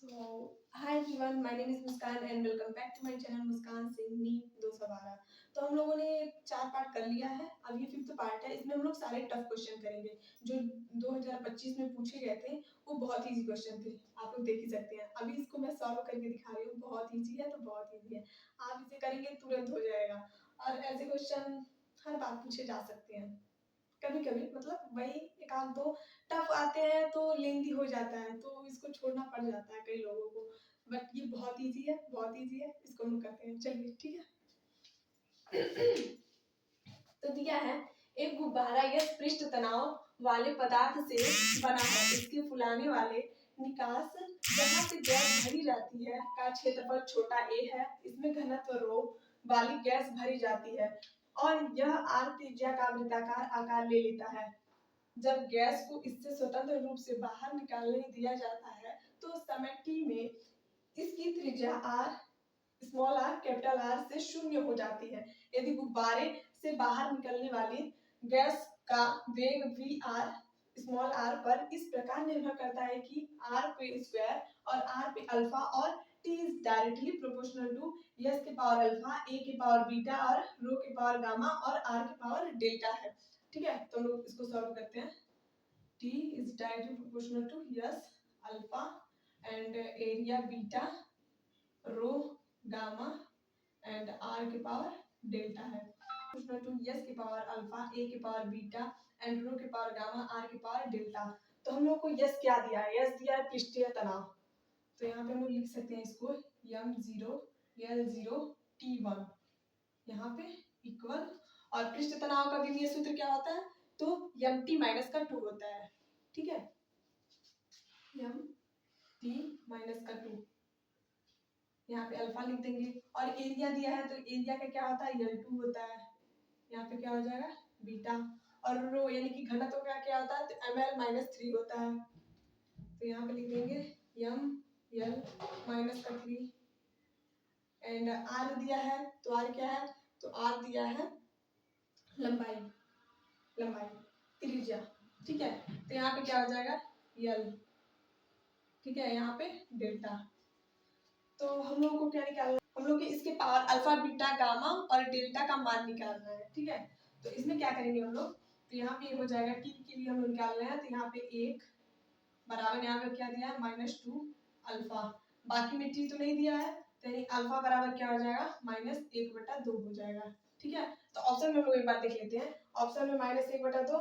Hi everyone, my name is Muskan and welcome back to my channel Muskan Singh 212। तो हम लोगों ने 4 पार्ट कर लिया है। अब ये 5th पार्ट है। इसमें हम लोग सारे टफ क्वेश्चन करेंगे जो 2025 में पूछे गए थे। वो बहुत इजी क्वेश्चन थे, आप लोग देख ही सकते हैं। अभी इसको मैं सॉल्व करके दिखा रही हूँ। बहुत इजी है, तो बहुत इजी है। आप इसे करेंगे तुरंत हो जाएगा। और ऐसे क्वेश्चन हर बार पूछे जा सकते हैं। कभी कभी मतलब वही एक आध दो टफ आते हैं तो लेंदी हो जाता है, तो इसको छोड़ना पड़ जाता है कई लोगों को। बट ये बहुत इजी है, बहुत इजी है। इसको हम करते हैं, चलिए ठीक है। तो दिया है, एक गुब्बारा या पृष्ठ तनाव वाले पदार्थ से बना है। इसके फुलाने वाले निकास जहाँ से गैस भरी जाती है का क्षेत्रफल छोटा ए है। इसमें घनत्व रो वाली गैस भरी जाती है और यह आर त्रिज्या का वृत्ताकार आकार ले लेता है। जब गैस को इससे स्वतंत्र रूप से बाहर निकालने दिया जाता है तो समय t में इसकी त्रिज्या r small r capital R से शून्य हो जाती है। यदि गुब्बारे से बाहर निकलने वाली गैस का वेग v r स्मॉल r पर इस प्रकार निर्भर करता है कि r पे स्क्वायर और r पे अल्फा और t is directly proportional to s के पावर अल्फा, a के पावर बीटा और रो के पावर गामा और r के पावर डेल्टा है। ठीक है, तो हम लोग इसको सॉल्व करते हैं। t is directly proportional to s alpha and area beta rho gamma and r के पावर डेल्टा है। proportional to s के पावर अल्फा, a के पावर बीटा एंड रो के पावर गामा, r के पावर डेल्टा। तो हम लोग को s क्या दिया है? s दिया है पृष्ठीय तनाव। तो यहाँ पे हम लोग लिख सकते हैं इसको m0 l0 t1 यहाँ पे इक्वल। और पृष्ठ तनाव का विमीय सूत्र क्या होता है? तो mt माइनस का 2 होता है। ठीक है, mt माइनस का 2 यहाँ पे अल्फा लिख देंगे। और एरिया दिया है तो एरिया का क्या होता है? L2 होता है। यहाँ पे क्या हो जाएगा? बीटा। और रो यानी कि घनत्व का क्या होता है? तो ml माइनस 3 होता है। तो यहाँ पे लिख देंगे ml माइनस का 3 एंड r दिया है तो r क्या है? तो r दिया है लंबाई, लंबाई त्रिज्या। ठीक है, तो यहाँ पे क्या हो जाएगा? l। ठीक है, यहाँ पे डेल्टा। तो हम लोगों को क्या निकालना है? हम लोग इसके पावर अल्फा बीटा गामा और डेल्टा का मान निकालना है। ठीक है, तो इसमें क्या करेंगे हम लोग? तो यहाँ पे हो जाएगा टी के लिए हम लोग निकाल रहे हैं। तो यहाँ पे 1 बराबर यहाँ पे क्या दिया है? -2 अल्फा। बाकी में टी तो नहीं दिया है, तो यानी अल्फा बराबर क्या हो जाएगा? -1/2 हो जाएगा। ठीक है, तो ऑप्शन में हम लोग एक बार देख लेते हैं। ऑप्शन में -1/2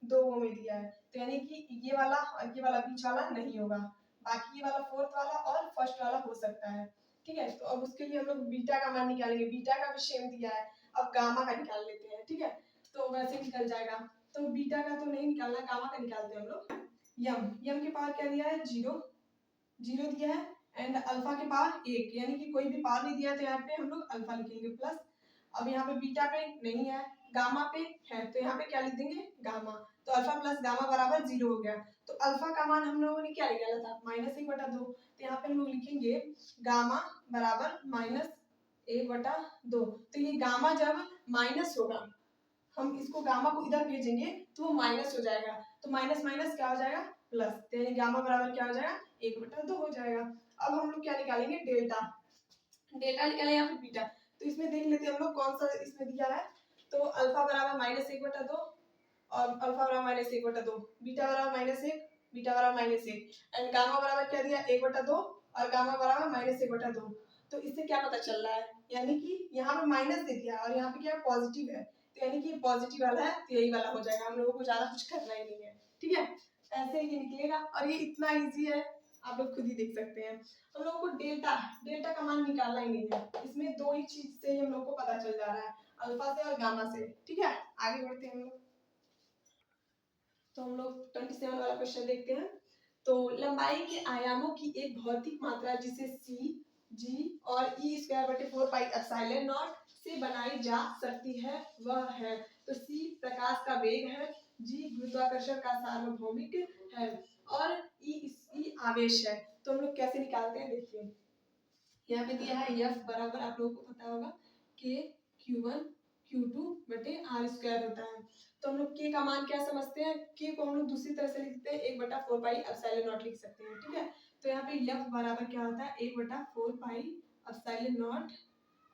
दो में दिया है, तो यानी कि ये वाला और ये वाला बीच वाला नहीं होगा। बाकी ये वाला फोर्थ वाला और फर्स्ट वाला हो सकता है। ठीक है, तो अब उसके लिए हम लोग बीटा का मान निकालेंगे। बीटा का भी सेम दिया है, अब गामा का निकाल लेते हैं। ठीक है, तो वैसे निकल जाएगा। तो बीटा का तो नहीं निकालना, गामा का निकालते हैं हम लोग। यम के पावर क्या दिया है? 0 दिया है एंड अल्फा के पावर 1, यानी कि कोई भी पावर नहीं दिया तो यहाँ पे हम लोग अल्फा लिखेंगे प्लस। अब यहाँ पे बीटा पे नहीं है, गामा पे है, तो यहाँ पे क्या लिख देंगे? गामा। तो अल्फा प्लस गामा बराबर 0 हो गया। तो अल्फा का मान हम लोगों ने क्या निकाला था? -1/2। तो यहाँ पे हम लोग लिखेंगे गामा बराबर -1/2। तो ये गामा जब माइनस होगा, हम इसको गामा को इधर भेजेंगे तो वो माइनस हो जाएगा। तो माइनस माइनस क्या हो जाएगा? प्लस। तो यानी गामा बराबर क्या हो जाएगा? 1/2 हो जाएगा। अब हम लोग क्या निकालेंगे? डेल्टा। डेल्टा निकाले या फिर बीटा। तो इसमें देख लेते हैं हम लोग कौन सा इसमें दिया है। तो अल्फा बराबर -1/2 और अल्फा बराबर -1/2, बीटा बराबर -1, बीटा बराबर -1 एंड गामा बराबर क्या दिया? 1/2 और गामा बराबर -1/2। तो इससे क्या पता चल रहा है? यानी कि यहाँ पे माइनस दे दिया और यहाँ पे क्या पॉजिटिव है, तो यानी कि पॉजिटिव वाला है तो यही वाला हो जाएगा। हम लोगों को ज्यादा कुछ करना ही नहीं है। ठीक है, ऐसे ही निकलेगा और ये इतना इजी है, आप लोग खुद ही देख सकते हैं। हम लोगों को डेल्टा डेल्टा का मान निकालना ही नहीं है। इसमें दो ही चीज से हम लोग को पता चल जा रहा है, अल्फा से और गामा से। ठीक है, आगे बढ़ते हैं हम लोग। तो हम लोग 27 वाला क्वेश्चन देखते हैं। तो लंबाई के आयामों की एक भौतिक मात्रा जिसे c, g और e²/4πε0 से बनाई जा सकती है वह है। तो c प्रकाश का वेग है, g गुरुत्वाकर्षण का सार्वभौमिक है और e आवेश है। तो हम लोग कैसे निकालते हैं देखिए। यहाँ पे दिया है F बराबर, आप लोगों को पता होगा, K Q1 Q2/r² होता है। तो हम लोग K का मान क्या समझते हैं? K को हम लोग दूसरी तरह से लिखते हैं 1/4πε0 लिख सकते हैं। ठीक है, तो यहाँ पे यफ बराबर क्या होता है 1/4 पाई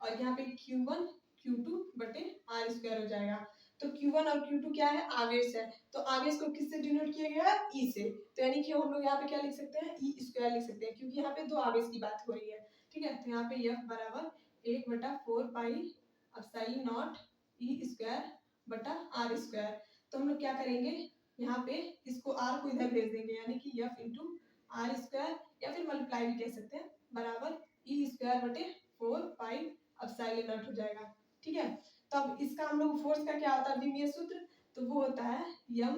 और यहाँ पे Q1 Q2 बटे आर स्क्वायर हो जाएगा। तो Q1 और Q2 क्या है, आवेश है। तो आवेश को किससे डिनोट किया गया है, E से। तो यानी कि हम लोग यहाँ पे क्या लिख सकते हैं, E स्क्वायर लिख सकते हैं, क्योंकि यहाँ पे दो आवेश की बात हो रही है। ठीक है, तो यहाँ पे F बराबर 1/4 पाई E स्क्वायर बटा आर स्क्वायर। तो हम लोग क्या करेंगे, यहाँ पे इसको R को इधर भेज देंगे, यानी कि F इंटू आर स्क्वायर या फिर मल्टीप्लाई भी कह सकते हैं, बराबर E स्क्वायर बटे 4 पाई हो जाएगा। ठीक है, तो अब इसका हम लोग फोर्स का क्या होता है विमीय सूत्र, तो वो होता है m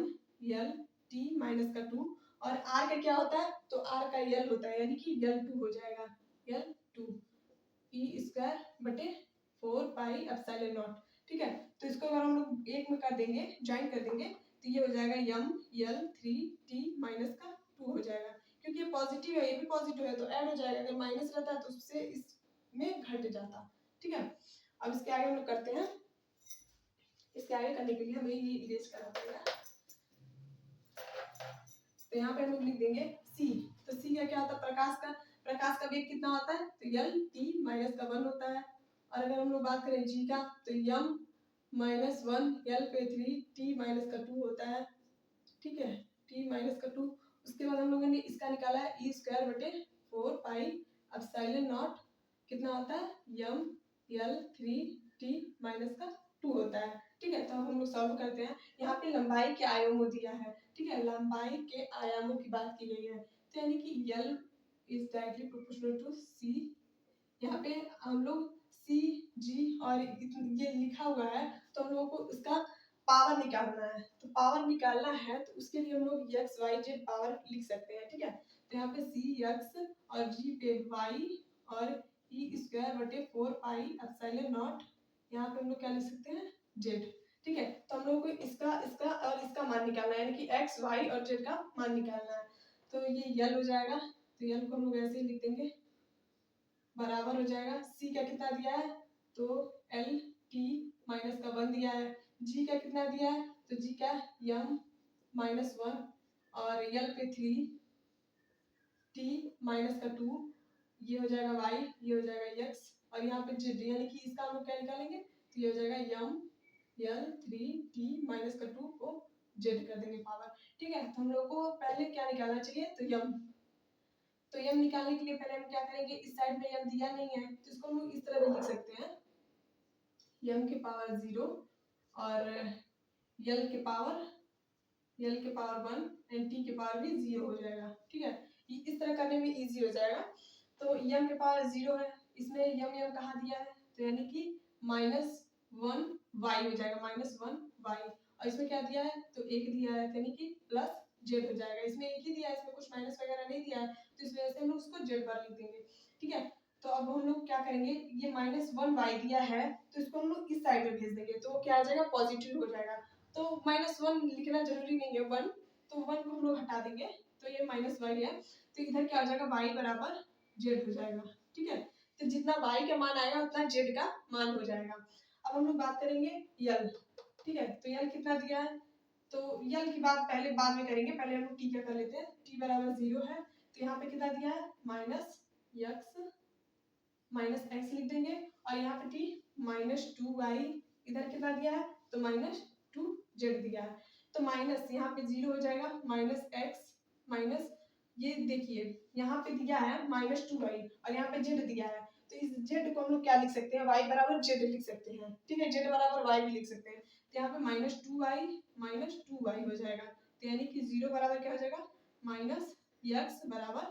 l t माइनस का 2 और r का क्या होता है, तो r का l होता है, यानी कि l2 हो जाएगा, l2 e स्क्वायर बटे 4 पाई। ठीक है, तो इसको अगर हम लोग एक में कर देंगे, ज्वाइन कर देंगे, तो ये हो जाएगा m l 3t माइनस का 2 हो जाएगा, क्योंकि ये पॉजिटिव है, ये भी पॉजिटिव है, तो ऐड हो जाएगा। अगर माइनस रहता तो उससे इसमें घट जाता। ठीक है, अब इसके आगे हम लोग करते हैं। इसके आगे करने के लिए हमें ये इरेज करना पड़ेगा। तो यहाँ पे हम लोग लिख देंगे c। तो c का क्या होता है, प्रकाश का वेग कितना होता है, तो l t माइनस का 1 होता है। और अगर हम लोग बात करें g का, तो m माइनस 1 l पे 3 t माइनस का 2 होता है। ठीक है, t माइनस का 2। उसके बाद हम लोगों ने इसका निकाला है e स्क्वायर बटे 4 पाई कितना होता है, m l 3t माइनस का 2 होता है। ठीक है, तो हम लोग सॉल्व करते हैं। यहाँ पे लंबाई के आयामों दिया है। ठीक है, लंबाई के आयामों की बात की गई है, तो यानी कि L is directly proportional to C। यहाँ पे हम लोग C G और ये लिखा हुआ है, तो हम लोगों को इसका पावर निकालना है। तो पावर निकालना है तो उसके लिए हम लोग x y z पावर लिख सकते हैं। ठीक है, तो यहाँ पे C x और G पे y और e स्क्वायर बटे 4 पाई। यहाँ पे हम लोग क्या लिख सकते हैं, z। ठीक है, तो हम लोग को इसका इसका और इसका मान निकालना है, यानी कि x y और z का मान निकालना है। तो ये l हो जाएगा, तो l को हम लोग ऐसे ही लिख देंगे, बराबर हो जाएगा c का कितना दिया है, तो l t माइनस का 1 दिया है। g का कितना दिया है, तो g का m माइनस 1 और l पे 3 t माइनस का 2, ये हो जाएगा y, ये हो जाएगा x और यहाँ पे z, यानी कि इसका हम लोग क्या निकालेंगे, तो ये हो जाएगा m l 3t माइनस का 2 को z कर देंगे पावर। ठीक है, तो हम लोग को पहले क्या निकालना चाहिए, तो m। तो m निकालने के लिए पहले हम क्या करेंगे, इस साइड में m दिया नहीं है, तो इसको हम लोग इस तरह भी लिख सकते हैं, m के पावर 0 और l के पावर 1 एंड t के पावर भी 0 हो जाएगा। ठीक है, इस तरह करने में इजी हो जाएगा। तो m के पावर 0 है, इसमें m कहाँ दिया है, तो यानी कि -1 y हो जाएगा, -1 y। और इसमें क्या दिया है, तो 1 दिया है, यानी कि प्लस z हो जाएगा। इसमें 1 ही दिया है, इसमें कुछ माइनस वगैरह नहीं दिया है, तो इस वजह से हम लोग उसको z बार लिख देंगे। ठीक है, तो अब हम लोग क्या करेंगे, ये -1 y दिया है, तो इसको हम लोग इस साइड में भेज देंगे, तो क्या आ जाएगा, पॉजिटिव हो जाएगा। तो -1 लिखना जरूरी नहीं है, 1, तो 1 को हम लोग हटा देंगे, तो ये -y है, तो इधर क्या हो जाएगा, y बराबर z हो जाएगा। ठीक है, तो जितना y का मान आएगा उतना z का मान हो जाएगा। अब हम लोग बात करेंगे l। ठीक है, तो l कितना दिया है, तो l की बात पहले बाद में करेंगे, पहले हम लोग t का कर लेते हैं। t बराबर 0 है, तो यहाँ पे कितना दिया है, -x लिख देंगे और यहाँ पे t -2y, इधर कितना दिया है, तो -2z दिया है, तो माइनस यहाँ पे 0 हो जाएगा, -x माइनस ये देखिए यहाँ पे दिया है -2y और यहाँ पे z दिया है, तो इस z को हम लोग क्या लिख सकते हैं, y बराबर z लिख सकते हैं। ठीक है, z बराबर y भी लिख सकते हैं, तो यहाँ पे -2y हो जाएगा, तो यानी कि 0 बराबर क्या हो जाएगा, -x बराबर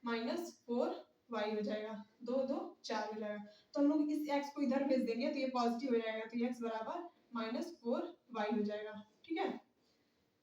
-4y हो जाएगा, 2 2 4 हो जाएगा। तो हम लोग इस x को इधर भेज देंगे, तो ये पॉजिटिव हो जाएगा, तो x बराबर -4y हो जाएगा। ठीक है,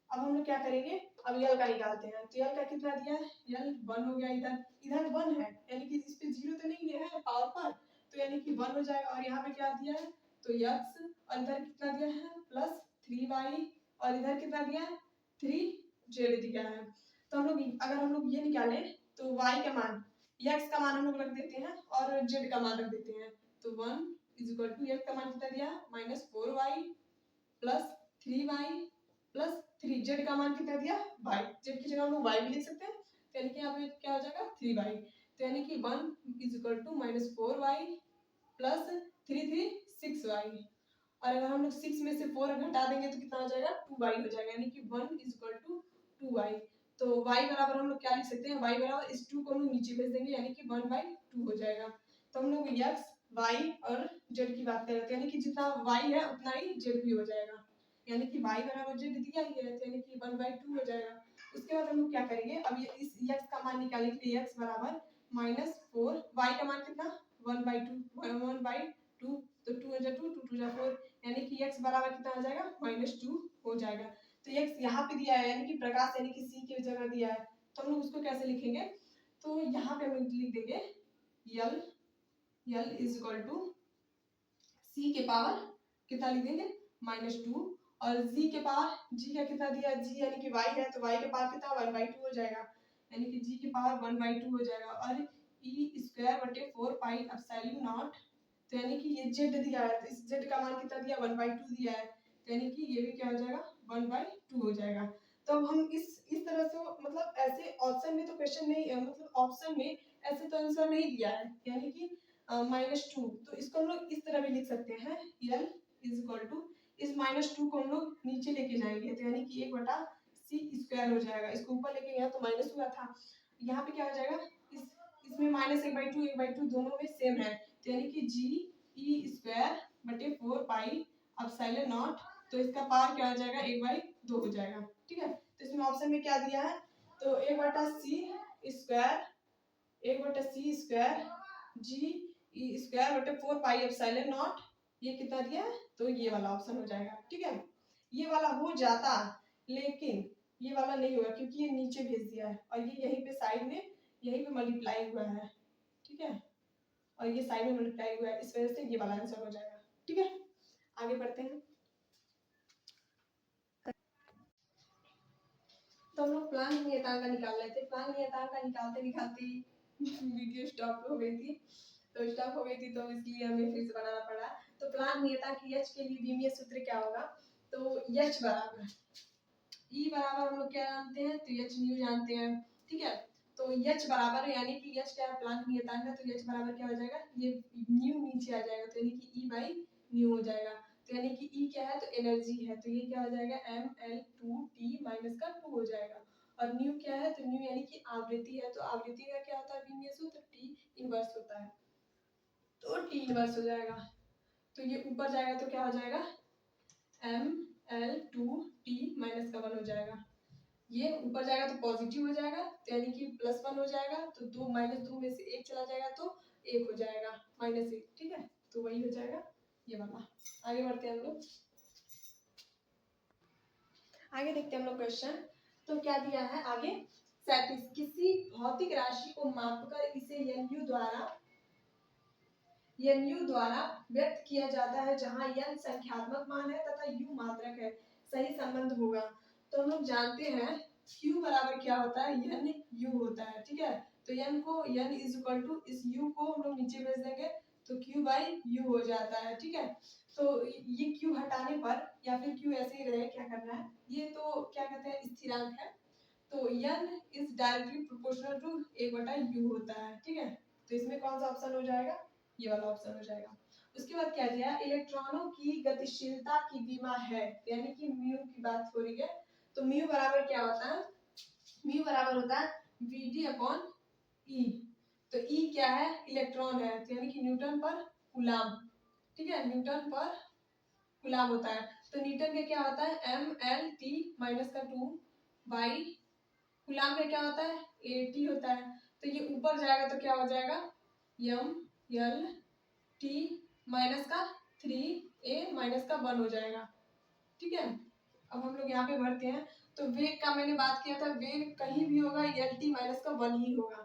अब हम लोग क्या करेंगे, अब l का निकालते हैं। तो l का कितना दिया है, l 1 हो गया, इधर 1 है, यानी कि इस पे 0 तो नहीं है पावर पर, तो यानी कि 1 हो जाएगा। और यहाँ पे क्या दिया है, तो x और इधर कितना दिया है, +3y और इधर कितना दिया है, 3z दिया है। तो हम लोग अगर हम लोग ये निकालें, तो y का मान, x का मान हम लोग रख देते हैं और z का मान रख देते हैं। तो 1 = x का मान कितना दिया, -4y +3y +3, z का मान कितना दिया, y, z की जगह हम लोग y भी लिख सकते हैं, तो यानी कि यहाँ पे क्या हो जाएगा 3y, तो यानी कि 1 is equal to -4y plus 6y, और अगर हम लोग 6 में से 4 घटा देंगे तो कितना हो जाएगा 2y हो जाएगा, यानी कि 1 इज इक्वल टू 2y। तो y बराबर हम लोग क्या लिख सकते हैं, y बराबर इस 2 को हम लोग नीचे भेज देंगे, यानी कि 1/2 हो जाएगा। तो हम लोग x y और z की बात कर रहे थे, यानी कि जितना y है उतना ही z भी हो जाएगा, यानी कि y बराबर z दिया ही है, तो यानी कि 1/2 हो जाएगा। उसके बाद हम लोग क्या करेंगे, अब ये इस x का मान निकालने के लिए x बराबर -4, y का मान कितना 1/2, तो 2 × 2 2 × 4, यानी कि x बराबर कितना हो जाएगा -2 हो जाएगा। तो x यहाँ पे दिया है, यानी कि प्रकाश यानी कि c की जगह दिया है, तो हम लोग उसको कैसे लिखेंगे, तो यहाँ पे हम लिख देंगे l is equal to c के पावर कितना लिख देंगे -2, और g के पावर g का कितना दिया है, g यानी कि y है, तो y के पावर कितना 1/2 हो जाएगा, यानी कि g के पावर 1/2 हो जाएगा, और e² 4 पाई एप्सिलॉन नॉट, तो यानी कि ये z दिया है, तो इस z का मान कितना दिया 1/2 दिया है, तो यानी कि ये भी क्या हो जाएगा 1/2 हो जाएगा। तो अब हम इस तरह से मतलब ऐसे ऑप्शन में तो क्वेश्चन नहीं मतलब ऑप्शन में ऐसे तो आंसर नहीं दिया है, यानी कि -2, तो इसको हम लोग इस तरह भी लिख सकते हैं, l इज इक्वल टू इस -2 को हम लोग नीचे लेके जाएंगे, तो यानी कि 1/c² हो जाएगा, इसको ऊपर लेके गया तो माइनस हुआ था, यहाँ पे क्या हो जाएगा इसमें -1/2 1/2 दोनों में सेम है, तो यानी कि g e² 4 pi epsilon not, तो इसका पावर क्या हो जाएगा 1/2 हो जाएगा, ठीक है। तो इसमें ऑप्शन में क्या दिया है, तो 1/c² g e² 4 pi epsilon not, ये कितना दिया है, तो ये वाला ऑप्शन हो जाएगा, ठीक है। ये वाला हो जाता, लेकिन ये वाला नहीं होगा क्योंकि ये नीचे भेज दिया है, और ये यहीं पे साइड में यहीं पे मल्टीप्लाई हुआ है, ठीक है, और ये साइड में मल्टीप्लाई हुआ है, इस वजह से ये वाला आंसर हो जाएगा, ठीक है। आगे बढ़ते हैं, तो हम लोग प्लांक नियतांक का निकाल रहे थे, प्लांक नियतांक का निकालते निकालते वीडियो स्टॉप हो गई थी, तो इसलिए हमें फिर से बनाना पड़ा। तो प्लांक नियतांक H के लिए विमीय सूत्र क्या होगा, तो H बराबर E बराबर हम लोग क्या जानते हैं, तो H न्यू जानते हैं, ठीक है। तो H बराबर यानी कि H क्या है प्लांक नियतांक है, तो H बराबर क्या हो जाएगा, ये न्यू नीचे आ जाएगा, तो यानी कि E/न्यू हो जाएगा, तो यानी कि E क्या है, तो एनर्जी है, तो ये क्या हो जाएगा ml2t - 2 हो जाएगा, और न्यू क्या है, तो न्यू यानी कि आवृत्ति है, तो आवृत्ति का क्या होता है विमीय सूत्र T इनवर्स होता है, तो T इनवर्स हो जाएगा, तो ये ऊपर जाएगा तो क्या हो जाएगा ml2t - 1 हो जाएगा, ये ऊपर जाएगा तो पॉजिटिव हो जाएगा, तो यानी कि +1 हो जाएगा, तो 2 -2 में से 1 चला जाएगा तो 1 हो जाएगा -1, ठीक है, तो वही हो जाएगा ये वाला। आगे बढ़ते हैं हम लोग, आगे देखते हैं हम लोग क्वेश्चन, तो क्या दिया है आगे 37, किसी भौतिक राशि को मापकर इसे nu द्वारा व्यक्त किया जाता है, जहां n संख्यात्मक मान है तथा u मात्रक है, सही संबंध होगा। तो हम लोग जानते हैं q बराबर क्या होता है, n u होता है, ठीक है, तो n इज इक्वल टू इस u को हम लोग नीचे भेज देंगे, तो q/u हो जाता है, ठीक है। तो ये q हटाने पर या फिर q ऐसे ही रहे, क्या करना है, ये तो क्या कहते हैं स्थिरांक है, तो n is directly proportional to 1/u होता है, ठीक है। तो इसमें कौन सा ऑप्शन हो जाएगा, ये वाला ऑप्शन हो जाएगा। उसके बाद क्या दिया, इलेक्ट्रॉनों की गतिशीलता की विमा है, यानी कि म्यू की बात हो रही है, तो म्यू बराबर क्या होता है, म्यू बराबर होता है Vd/E, तो E क्या है इलेक्ट्रॉन है, तो यानी कि न्यूटन पर कूलाम, ठीक है, न्यूटन पर कूलाम होता है, तो न्यूटन का क्या होता है mlt - 2 बाई कूलाम का क्या होता है at होता है, तो ये ऊपर जाएगा तो क्या हो जाएगा mlt - 3a - 1 हो जाएगा, ठीक है। अब हम लोग यहाँ पे भरते हैं, तो वेग का मैंने बात किया था, वेग कहीं भी होगा lt - 1 ही होगा,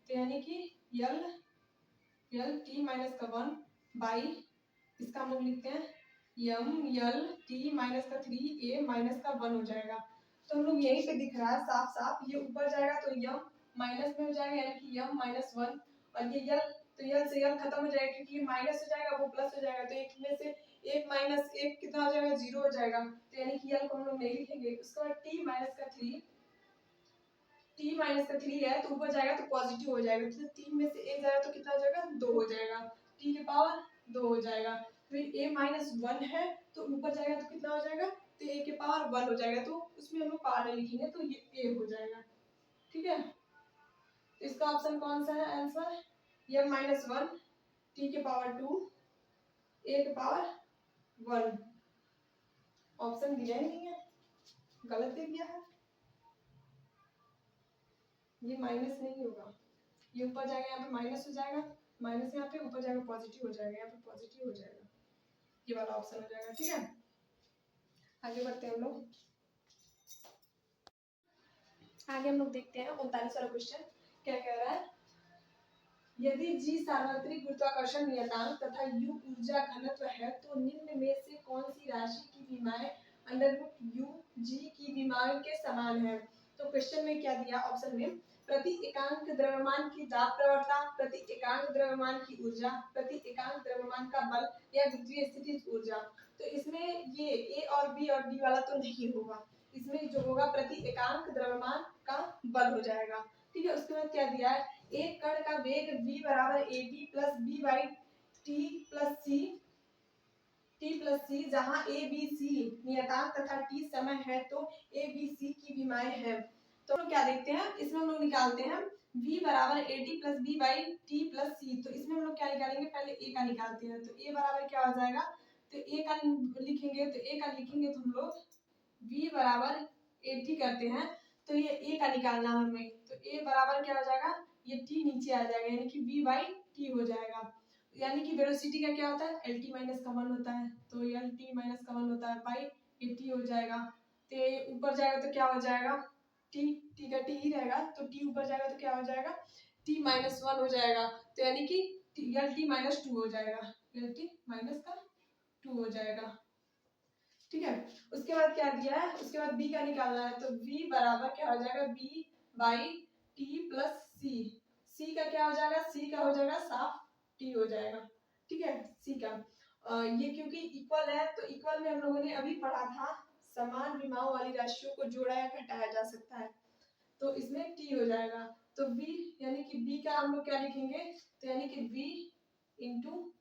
तो यानी कि lt - 1 बाई इसका हम लोग लिखते हैं mlt - 3a - 1 हो जाएगा। तो हम लोग यहीं पे दिख रहा है साफ साफ, ये ऊपर जाएगा तो m माइनस में हो जाएगा, यानी कि m-1, और ये l, तो l से l खत्म हो जाएगा क्योंकि ये माइनस हो जाएगा वो प्लस हो जाएगा, तो एक में से 1 - 1 कितना हो जाएगा 0 हो जाएगा, तो यानी कि l को हम लोग नहीं लिखेंगे। उसके बाद t - 3 t माइनस का 3 है तो ऊपर जाएगा तो पॉजिटिव हो जाएगा, तो 3 में से 1 जाएगा तो कितना हो जाएगा 2 हो जाएगा, t के पावर 2 हो जाएगा। फिर a माइनस 1 है तो ऊपर जाएगा तो कितना हो जाएगा, तो a के पावर 1 हो जाएगा, तो उसमें हम लोग पावर लिखेंगे तो ये a हो जाएगा। ठीक है, तो इसका ऑप्शन कौन सा है आंसर, m माइनस 1 t के पावर 2 a के पावर 1। ऑप्शन दिया ही नहीं है, गलत दे दिया है, ये माइनस नहीं होगा, ये ऊपर जाएगा यहाँ पे माइनस हो जाएगा, माइनस यहाँ पे ऊपर जाएगा पॉजिटिव हो जाएगा, यहाँ पे पॉजिटिव हो जाएगा, ये वाला ऑप्शन हो जाएगा। ठीक है, आगे बढ़ते हैं हम लोग। आगे हम लोग देखते हैं 39 वाला क्वेश्चन क्या कह रहा है, यदि g सार्वत्रिक गुरुत्वाकर्षण नियतांक तथा u ऊर्जा घनत्व है तो निम्न में से कौन सी राशि की विमाएं अंडर रूट u g की विमाएं के समान है। तो क्वेश्चन में क्या दिया, ऑप्शन में प्रति एकांक द्रव्यमान की दाब प्रवणता, प्रति एकांक द्रव्यमान की ऊर्जा, प्रति एकांक द्रव्यमान का बल या विद्युतीय स्थितिज ऊर्जा। तो इसमें ये a और b और d वाला तो नहीं होगा, इसमें जो होगा प्रति एकांक द्रव्यमान का बल हो जाएगा। ठीक है, उसके बाद क्या दिया है, एक कण का वेग v बराबर at plus b by t plus c जहां a b c नियतांक तथा t समय है तो a b c की विमाएं हैं। तो हम लोग क्या देखते हैं, इसमें हम लोग निकालते हैं v बराबर at plus b by t plus c। तो इसमें हम लोग क्या निकालेंगे, पहले a का निकालते हैं, तो a बराबर क्या हो जाएगा, तो a का लिखेंगे, तो a का लिखेंगे तो हम लोग v बराबर at करते हैं, तो ये a का निकालना हमें, तो a बराबर क्या हो जाएगा, ये t नीचे आ जाएगा, यानी कि v बाई t हो जाएगा। यानी कि वेलोसिटी का क्या होता है, lt माइनस का 1 होता है, तो lt माइनस का 1 होता है बाई at हो जाएगा, तो ऊपर जाएगा तो क्या हो जाएगा, t का t ही रहेगा, तो t ऊपर जाएगा तो क्या हो जाएगा, t माइनस 1 हो जाएगा, तो यानी कि lt माइनस 2 हो जाएगा, lt माइनस का 2 हो जाएगा। ठीक है, उसके बाद क्या दिया है, उसके बाद b का निकालना है, तो v बराबर क्या हो जाएगा, b by t plus c का क्या हो जाएगा, c का हो जाएगा साफ t हो जाएगा। ठीक है, c का ये क्योंकि इक्वल है, तो इक्वल में हम लोगों ने अभी पढ़ा था समान विमाओं वाली राशियों को जोड़ा या घटाया जा सकता है, तो इसमें t हो जाएगा, तो v यानी कि b का हम लोग क्या लिखेंगे, तो यानी कि v into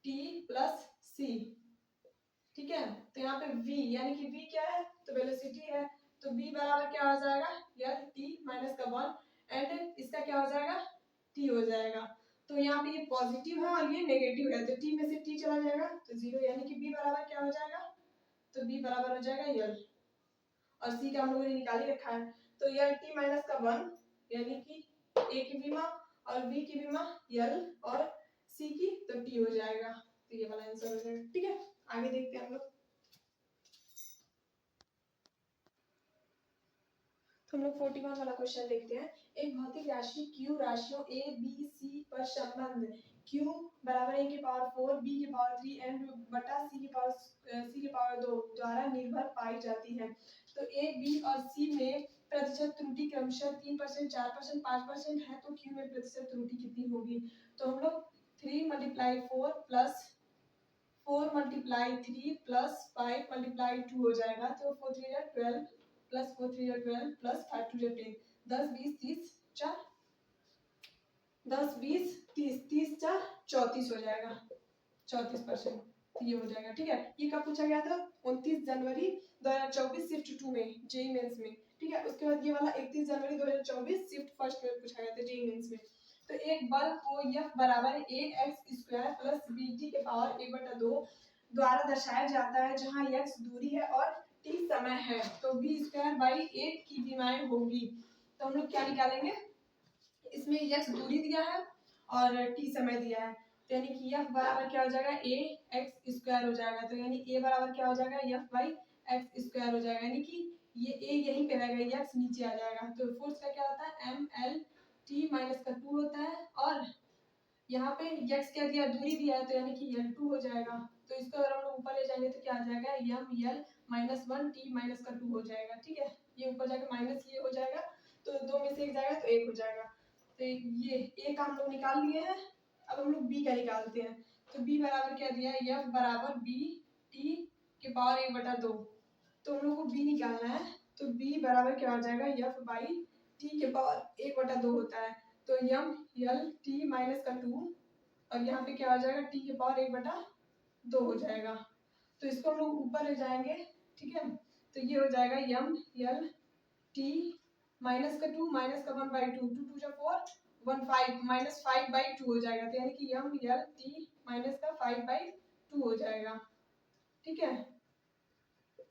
t plus c। ठीक है, तो यहाँ पे v यानी कि v क्या है, तो वेलोसिटी है, तो v बराबर क्या हो जाएगा, यार t माइनस का 1 एंड इसका क्या हो जाएगा, t हो जाएगा। तो यहाँ पे ये पॉजिटिव है और ये नेगेटिव है, तो t में से t चला जाएगा तो 0, यानी कि b बराबर क्या हो जाएगा, तो b बराबर हो जाएगा l, और c का हम लोगों ने निकाल ही रखा है, तो lt माइनस का 1 यानी कि a की विमा और b की विमा l और c की तो t हो जाएगा, तो ये वाला आंसर हो जाएगा। ठीक है, आगे देखते हैं हम लोग। तो हम लोग 41 वाला क्वेश्चन देखते हैं, एक भौतिक राशि q राशियों a b c पर संबंध q बराबर a के पावर 4 b के पावर 3 एंड बटा c के पावर 2 द्वारा निर्भर पाई जाती है। तो a b और c में प्रतिशत त्रुटि क्रमशः 3%, 4%, 5% है, तो q में प्रतिशत त्रुटि कितनी होगी। तो हम लोग 3 multiply 4 plus 4 multiply 3 plus 5 multiply 2 हो जाएगा, तो 4 3 या 12 प्लस 4 3 या 12 प्लस 5 2 या 10, 10 20 30 4 10 20 30 30 4 34 हो जाएगा, 34% ये हो जाएगा। ठीक है, ये कब पूछा गया था, 29 जनवरी 2024 शिफ्ट 2 में जेईई मेंस में। ठीक है, उसके बाद ये वाला 31 जनवरी 2024 शिफ्ट फर्स्ट में पूछा गया था जेईई मेंस में। तो एक बल को F बराबर ax² प्लस bt के पावर 1/2 द्वारा दर्शाया जाता है जहां x दूरी है और t समय है, तो b² बाई 8 की विमाएं होगी। तो हम लोग क्या निकालेंगे, इसमें x दूरी दिया है और t समय दिया है, तो यानी कि F बराबर क्या हो जाएगा, ax² हो जाएगा, तो यानी a बराबर क्या हो जाएगा, F बाई x² हो जाएगा, यानी कि ये a यहीं पे रहेगा, x नीचे आ जाएगा। तो फोर्स का क्या होता है, mlt माइनस का 2 होता है, और यहाँ पे x क्या दिया, दूरी दिया है, तो यानी कि L2 हो जाएगा। तो इसको अगर हम लोग ऊपर ले जाएंगे तो क्या आ जाएगा, ml माइनस 1 t माइनस का 2 हो जाएगा। ठीक है, ये ऊपर जाकर माइनस ये हो जाएगा, तो 2 में से 1 जाएगा तो 1 हो जाएगा। तो ये a का हम लोग निकाल लिए हैं, अब हम लोग b का निकालते हैं। तो b बराबर क्या दिया है, f बराबर b t के पावर 1/2, तो हम लोग को b निकालना है, तो b बराबर क्या हो जाएगा, f बाई टी के पावर 1/2 होता है, तो यम यल टी माइनस का 2 और यहाँ पे क्या हो जाएगा टी के पावर 1/2 हो जाएगा। तो इसको हम लोग ऊपर ले जाएंगे, ठीक है, तो ये हो जाएगा यम यल टी माइनस का 2 माइनस का 1/2, 2 2 जा 4 1 5 माइनस 5/2 हो जाएगा, तो यानी कि यम यल टी माइनस का 5/2 हो जाएगा, ठीक है।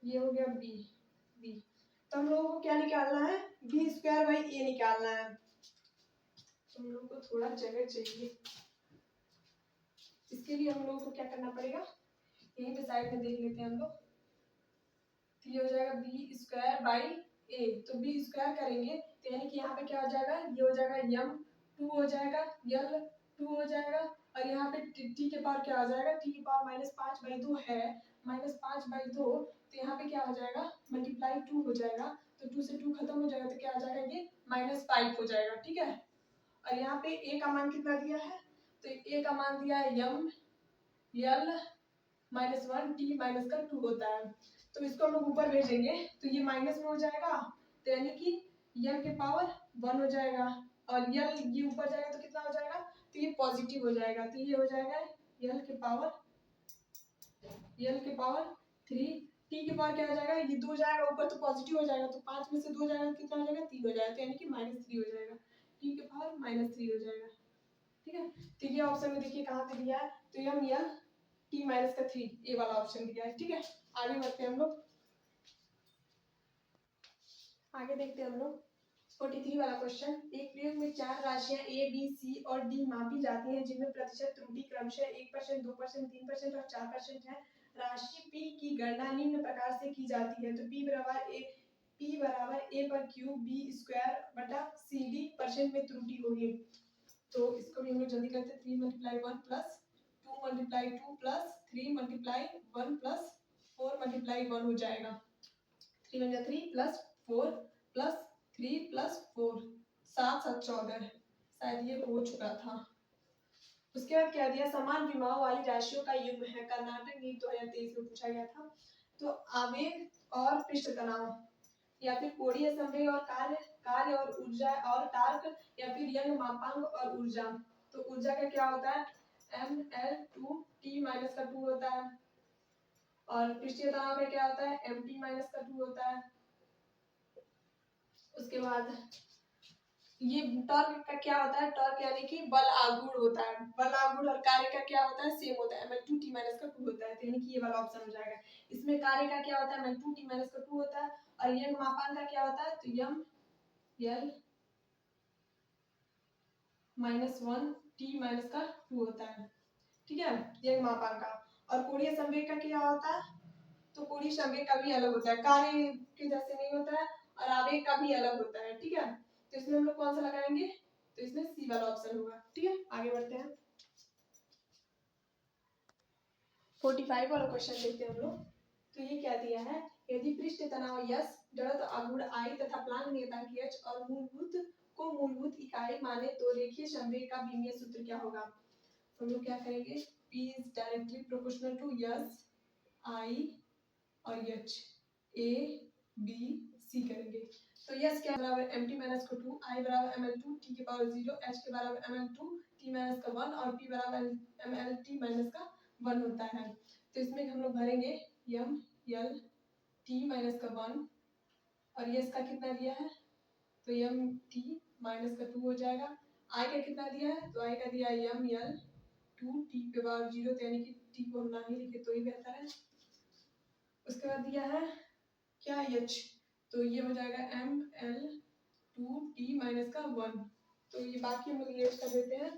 ये हो गया बी बी। तो हम लोगों को क्या निकालना है, बी स्क्वायर बाई ए निकालना है। तो हम लोग को थोड़ा जगह चाहिए, इसके लिए हम लोगों को क्या करना पड़ेगा, यहीं पे साइड में देख लेते हैं हम लोग। तो ये हो जाएगा बी स्क्वायर बाई ए, तो बी स्क्वायर करेंगे तो यानी कि यहाँ पे क्या हो जाएगा, ये हो जाएगा यम 2 हो जाएगा, यल 2 हो जाएगा और यहाँ पे टी के पावर क्या हो जाएगा, टी की पावर -5/2 है, -5/2, तो यहाँ पे क्या हो जाएगा मल्टीप्लाई 2 हो जाएगा, तो 2 से 2 खत्म हो जाएगा, तो क्या आ जाएगा ये -5 हो जाएगा, ठीक है। और यहाँ पे ए का मान कितना दिया है, तो ए का मान दिया है यम यल -1 टी माइनस का 2 होता है, तो इसको हम लोग ऊपर भेजेंगे तो ये माइनस में हो जाएगा, तो यानी कि यल के पावर 1 हो जाएगा और यल ये ऊपर जाएगा तो कितना हो जाएगा, तो ये पॉजिटिव हो जाएगा, तो ये हो जाएगा यल के पावर 3, टी के पावर क्या हो जाएगा, ये 2 जाएगा ऊपर तो पॉजिटिव हो जाएगा, तो 5 में से 2 जाएगा कितना हो जाएगा 3 हो जाएगा, तो यानी कि -3 हो जाएगा, टी के पावर -3 हो जाएगा, ठीक है। तो ये ऑप्शन में देखिए कहाँ पे दिया है, तो यम यल टी माइनस का 3 ए वाला ऑप्शन दिया है, ठीक है। आगे बढ़ते हैं हम लोग, आगे देखते हैं हम लोग 43 वाला क्वेश्चन। एक प्रयोग में 4 राशियां ए बी सी और डी मापी जाती हैं जिनमें प्रतिशत त्रुटि क्रमशः 1%, 2%, 3% और 4% है। राशि p की गणना निम्न प्रकार से की जाती है, तो p बराबर a पर क्यूब b स्क्वायर बटा सी डी परसेंट में त्रुटि होगी। तो इसको भी हम लोग जल्दी करते हैं, 3 × 1 प्लस 2 × 2 प्लस 3 × 1 प्लस 4 × 1 हो जाएगा, 3 × 3 प्लस 4 प्लस 3 प्लस 4 7 7 14, शायद ये हो चुका था। उसके बाद क्या दिया, समान विमाओं वाली राशियों का युग्म है, कर्नाटक नीति 2023 में पूछा गया था। तो आवेग और पृष्ठ तनाव या फिर कोणीय संवेग और कार्य और ऊर्जा और टार्क या फिर यंग मापांक और ऊर्जा। तो ऊर्जा का क्या होता है, ml2t माइनस का 2 होता है और पृष्ठीय तनाव का क्या होता है, mt माइनस का 2 होता है। उसके बाद ये टॉर्क का क्या होता है, टॉर्क यानी कि बल आघूर्ण होता है, बल आघूर्ण और कार्य का क्या होता है, सेम होता है, ml2t माइनस का 2 होता है, तो यानी कि ये वाला ऑप्शन हो जाएगा। इसमें कार्य का क्या होता है, ml2t माइनस का 2 होता है और यंग मापांक का क्या होता है, तो यम यल -1 t माइनस का 2 होता है, ठीक है, यंग मापांक का। और कोणीय संवेग का क्या होता है, तो कोणीय संवेग का भी अलग होता है, कार्य के जैसे नहीं होता है और आवेग का भी अलग होता है, ठीक है। तो इसमें हम लोग कौन सा लगाएंगे, तो इसमें सी वाला ऑप्शन होगा, ठीक है। आगे बढ़ते हैं, 45 वाला क्वेश्चन देखते हैं हम लोग। तो ये क्या दिया है, यदि पृष्ठ तनाव यस, जड़त्व आघूर्ण आई तथा प्लांक नियतांक एच और मूलभूत इकाई माने तो रेखीय संवेग का विमीय सूत्र क्या होगा। तो हम लोग क्या करेंगे, P is directly proportional to S I और H, A B C करेंगे। तो यस क्या बराबर mt माइनस का 2, I बराबर ml2 t के पावर 0, H के बराबर ml2 t माइनस का 1 और P बराबर mlt माइनस का 1 होता है। तो इसमें हम लोग भरेंगे m l t माइनस का 1 और यस का कितना दिया है, तो m t माइनस का 2 हो जाएगा। I का कितना दिया है, तो I का दिया है m l 2 t के पावर 0, तो यानी कि t को हम ना ही लिखे तो ही बेहतर है। उसके बाद दिया है क्या h, तो ये हो जाएगा ml2t माइनस का 1, तो ये बाकी हम लोग ये कर देते हैं,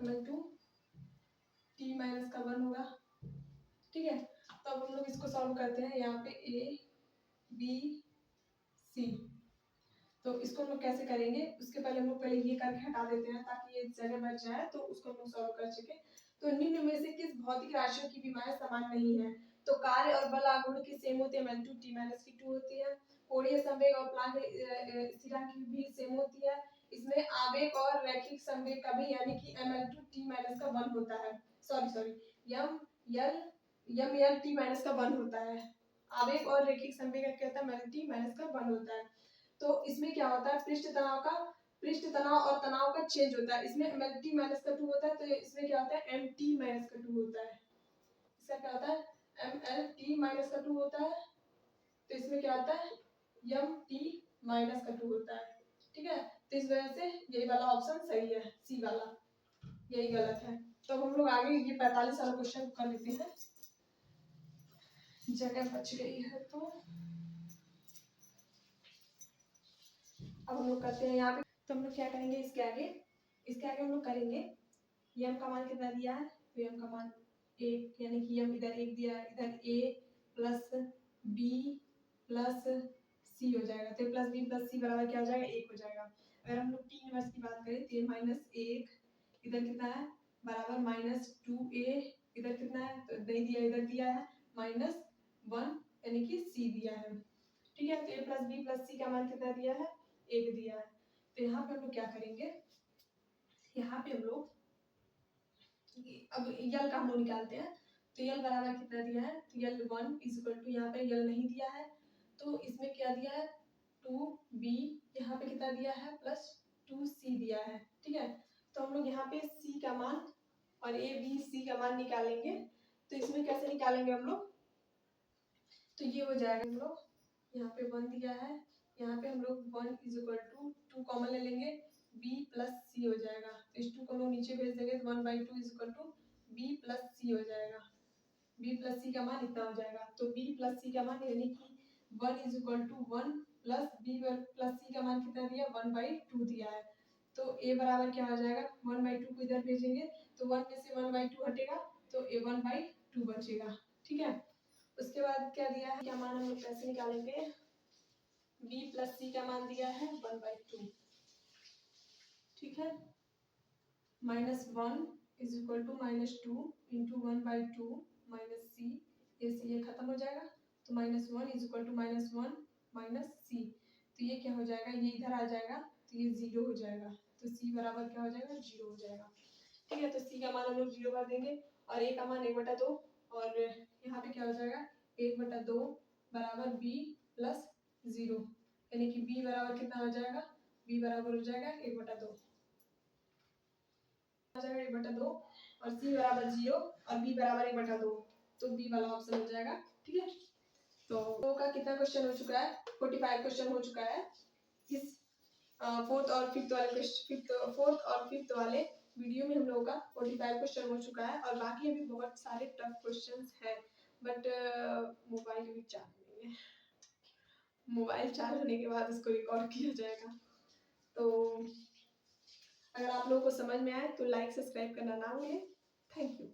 ml2 t माइनस का 1 होगा, ठीक है। तो अब हम लोग इसको सॉल्व करते हैं, यहाँ पे a b c, तो इसको हम लोग कैसे करेंगे, उसके पहले हम लोग पहले ये करके हटा देते हैं ताकि ये जगह बच जाए, तो उसको हम लोग सॉल्व कर सके। तो निम्न में से किस भौतिक राशियों की विमाएं समान नहीं है, तो कार्य और बल आघूर्ण की सेम होती है, ml2 t माइनस की 2 होती है। कोणीय संवेग और प्लांक स्थिरांक की भी सेम होती है। इसमें आवेग और रैखिक संवेग का भी यानी कि ml2 t माइनस का 1 होता है, sorry M L T minus का 1 होता है। आवेग और रैखिक संवेग का क्या होता है, एल टी माइनस का 1 होता है। तो इसमें क्या होता है, पृष्ठ तनाव और तनाव का चेंज होता है। इसमें एम एल टी माइनस का 2 होता है, तो इसमें क्या होता है, एम टी माइनस का 2 होता है। इसका क्या होता है, एम एल टी माइनस का 2 होता है, तो इसमें क्या होता है, एम टी माइनस का 2 होता है। ठीक है, तो इस वजह से यही वाला ऑप्शन सही है, सी वाला, यही गलत है। तो हम लोग आगे ये 45 वाला क्वेश्चन कर लेते हैं, जगह बच गई है। तो अब हम लोग करते हैं यहाँ पे, तो हम लोग क्या करेंगे, इसके आगे हम लोग करेंगे, यम का मान कितना दिया है, तो यम का मान 1, यानी कि यम इधर 1 दिया है, इधर a plus b plus c हो जाएगा। तो प्लस b प्लस c बराबर क्या हो जाएगा, 1 हो जाएगा। अगर हम लोग टी इनवर्स की बात करें, तो माइनस 1 इधर कितना है, बराबर माइनस 2a, इधर कितना है, तो नहीं दिया, इधर दिया है माइनस 1, यानी कि c दिया है। ठीक है, तो a plus b plus c का मान कितना दिया है, 1 दिया है। तो यहाँ पे हम लोग क्या करेंगे, यहाँ पे हम लोग अब यल का हम लोग निकालते हैं। तो यल बराबर कितना दिया है, तो यल 1 इज इक्वल टू, यहाँ पे यल नहीं दिया है, तो इसमें क्या दिया है, 2b, यहाँ पे कितना दिया है, प्लस 2c दिया है। ठीक है, तो हम लोग यहाँ पे c का मान और a b c का मान निकालेंगे। तो इसमें कैसे निकालेंगे हम लोग, तो ये हो जाएगा, हम लोग यहाँ पे 1 दिया है, यहाँ पे हम लोग 1 इज इक्वल टू 2 कॉमन ले लेंगे, b प्लस c हो जाएगा। तो इस 2 को हम लोग नीचे भेज देंगे, तो 1/2 is equal to b plus c हो जाएगा। b प्लस c का मान इतना हो जाएगा। तो b प्लस c का मान यानी कि 1 is equal to 1 plus b plus c का मान कितना दिया, 1/2 दिया है। तो a बराबर क्या हो जाएगा, 1/2 को इधर भेजेंगे, तो 1 में से 1/2 हटेगा, तो a 1/2 बचेगा। ठीक है, उसके बाद क्या दिया है, क्या मान हम लोग कैसे निकालेंगे, b प्लस c का मान दिया है 1/2। ठीक है, -1 is equal to -2 into 1/2 minus c, ये खत्म हो जाएगा। तो -1 is equal to -1 minus c, तो ये क्या हो जाएगा, ये इधर आ जाएगा, तो ये 0 हो जाएगा। तो c बराबर क्या हो जाएगा, 0 हो जाएगा। ठीक है, तो c का मान हम लोग 0 कर देंगे, और a का मान 1/2, और यहाँ पे क्या हो जाएगा, 1/2 बराबर b प्लस 0, यानी कि b बराबर कितना हो जाएगा, b बराबर हो जाएगा 1/2 हो जाएगा, 1/2, और c बराबर 0 और b बराबर 1/2, तो b वाला ऑप्शन हो जाएगा। ठीक है, तो का कितना क्वेश्चन हो चुका है, 45 क्वेश्चन हो चुका है इस फोर्थ और फिफ्थ वाले वीडियो में। हम लोगों का 45 क्वेश्चन हो चुका है, और बाकी अभी बहुत सारे टफ क्वेश्चंस हैं, बट मोबाइल भी चालू नहीं है, मोबाइल चालू होने के बाद इसको रिकॉर्ड किया जाएगा। तो अगर आप लोगों को समझ में आए तो लाइक सब्सक्राइब करना ना भूलें। Thank you.